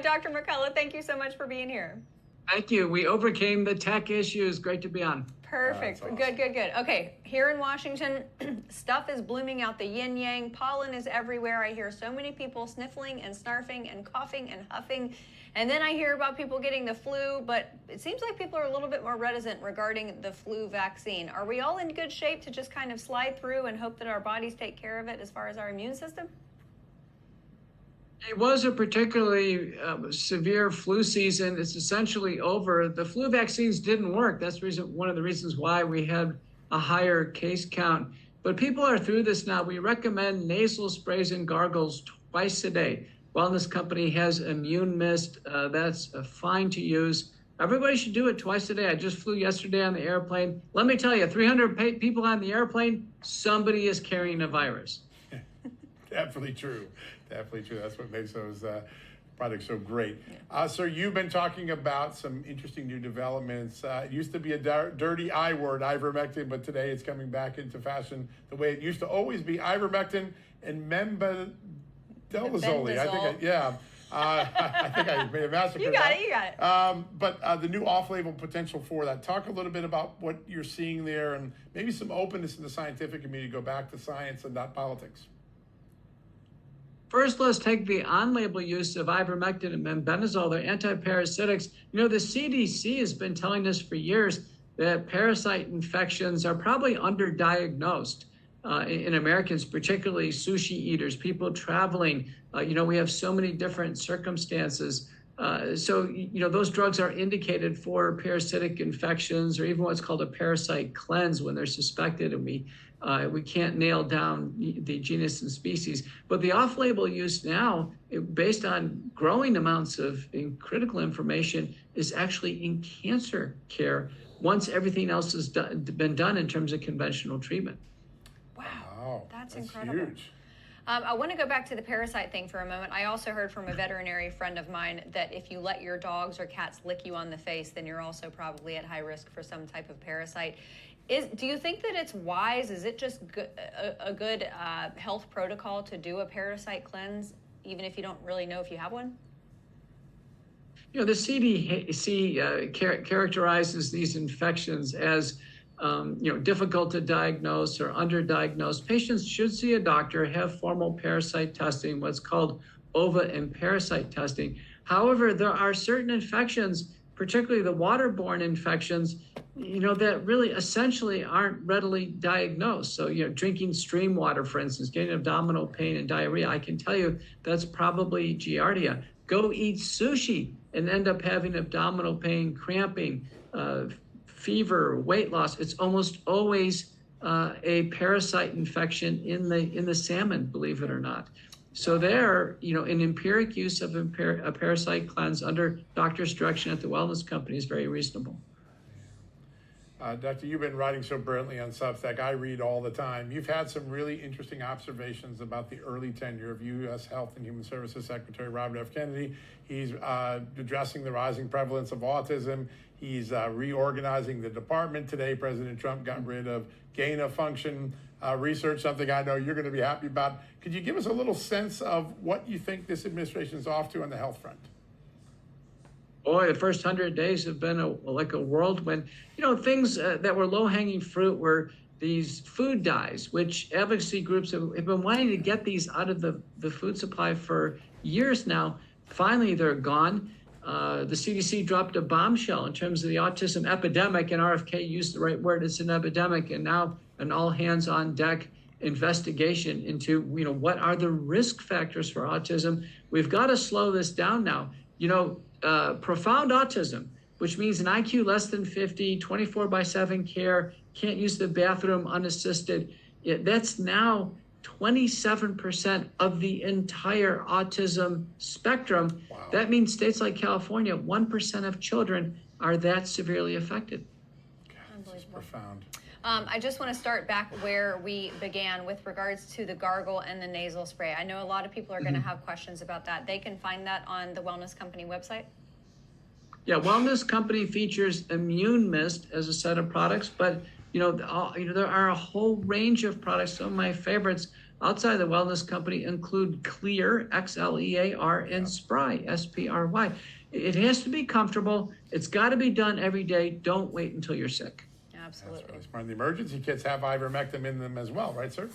Dr. McCullough, thank you so much for being here. Thank you. We overcame the tech issues. Great to be on. Perfect. Awesome. Good. Okay, here in Washington, stuff is blooming out the yin yang. Pollen is everywhere. I hear so many people sniffling and snarfing and coughing and huffing. And then I hear about people getting the flu, but it seems like people are a little bit more reticent regarding the flu vaccine. Are we all in good shape to just kind of slide through and hope that our bodies take care of it as far as our immune system? It was a particularly severe flu season. It's essentially over. The flu vaccines didn't work. That's one of the reasons why we had a higher case count. But people are through this now. We recommend nasal sprays and gargles twice a day. Wellness Company has immune mist. That's fine to use. Everybody should do it twice a day. I just flew yesterday on the airplane. Let me tell you, 300 people on the airplane, somebody is carrying a virus. Definitely true. Definitely true. That's what makes those products so great. Sir, you've been talking about some interesting new developments. It used to be a dirty I word, ivermectin, but today it's coming back into fashion the way it used to always be, ivermectin and membedelazole. I think I made a masterpiece. You got it. But the new off-label potential for that. Talk a little bit about what you're seeing there and maybe some openness in the scientific community to go back to science and not politics. First, let's take the on-label use of ivermectin and mebendazole. They're antiparasitics. The CDC has been telling us for years that parasite infections are probably underdiagnosed in Americans, particularly sushi eaters, people traveling. We have so many different circumstances. So those drugs are indicated for parasitic infections or even what's called a parasite cleanse when they're suspected and we can't nail down the genus and species. But the off-label use now, based on growing amounts of critical information, is actually in cancer care once everything else has been done in terms of conventional treatment. Wow, that's incredible. Huge. I want to go back to the parasite thing for a moment. I also heard from a veterinary friend of mine that if you let your dogs or cats lick you on the face, then you're also probably at high risk for some type of parasite. Do you think that it's wise? Is it just a good health protocol to do a parasite cleanse, even if you don't really know if you have one? The CDC characterizes these infections as difficult to diagnose or underdiagnosed. Patients should see a doctor, have formal parasite testing, what's called ova and parasite testing. However, there are certain infections, particularly the waterborne infections, that really essentially aren't readily diagnosed. So, drinking stream water, for instance, getting abdominal pain and diarrhea, I can tell you that's probably Giardia. Go eat sushi and end up having abdominal pain, cramping, fever, weight loss. It's almost always a parasite infection in the salmon, believe it or not. So there, an empiric use of a parasite cleanse under doctor's direction at the Wellness Company is very reasonable. Doctor, you've been writing so brilliantly on Substack. I read all the time. You've had some really interesting observations about the early tenure of U.S. Health and Human Services Secretary Robert F. Kennedy. He's addressing the rising prevalence of autism. He's reorganizing the department. Today, President Trump got rid of gain-of-function research, something I know you're going to be happy about. Could you give us a little sense of what you think this administration is off to on the health front? Boy, the first 100 days have been like a whirlwind. Things that were low-hanging fruit were these food dyes, which advocacy groups have been wanting to get these out of the food supply for years now. Finally, they're gone. The CDC dropped a bombshell in terms of the autism epidemic, and RFK used the right word. It's an epidemic, and now an all-hands-on-deck investigation into, what are the risk factors for autism. We've got to slow this down now. Profound autism, which means an IQ less than 50, 24/7 care, can't use the bathroom unassisted. That's now 27% of the entire autism spectrum. Wow. That means states like California, 1% of children are that severely affected. God, this is profound. I just want to start back where we began with regards to the gargle and the nasal spray. I know a lot of people are going to have questions about that. They can find that on the Wellness Company website. Yeah, Wellness Company features Immune Mist as a set of products, but there are a whole range of products. Some of my favorites outside the Wellness Company include Clear, Xlear, and Spry, Spry. It has to be comfortable. It's got to be done every day. Don't wait until you're sick. Absolutely. That's really smart. The emergency kits have ivermectin in them as well, right, sir?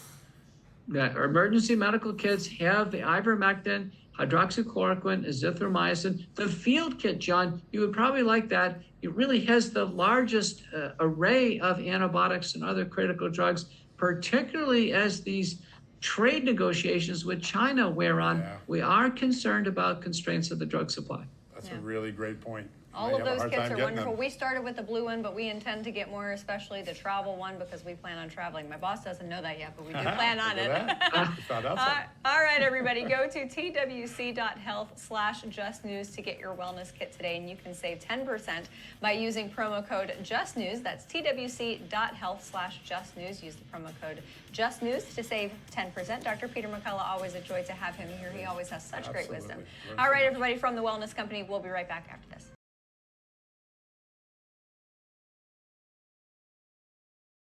The emergency medical kits have the ivermectin, hydroxychloroquine, azithromycin. The field kit, John, you would probably like that. It really has the largest array of antibiotics and other critical drugs, particularly as these trade negotiations with China wear on. Yeah. We are concerned about constraints of the drug supply. That's a really great point. All You of have a those hard kits time are getting wonderful. them. We started with the blue one, but we intend to get more, especially the travel one, because we plan on traveling. My boss doesn't know that yet, but we do plan on Look it. at that. You found out something. All right, everybody, go to twc.health/justnews to get your wellness kit today, and you can save 10% by using promo code JUSTNEWS. That's twc.health/justnews. Use the promo code JUSTNEWS to save 10%. Dr. Peter McCullough, always a joy to have him here. He always has such great wisdom. Absolutely. All right, everybody, from the Wellness Company, we'll be right back after this.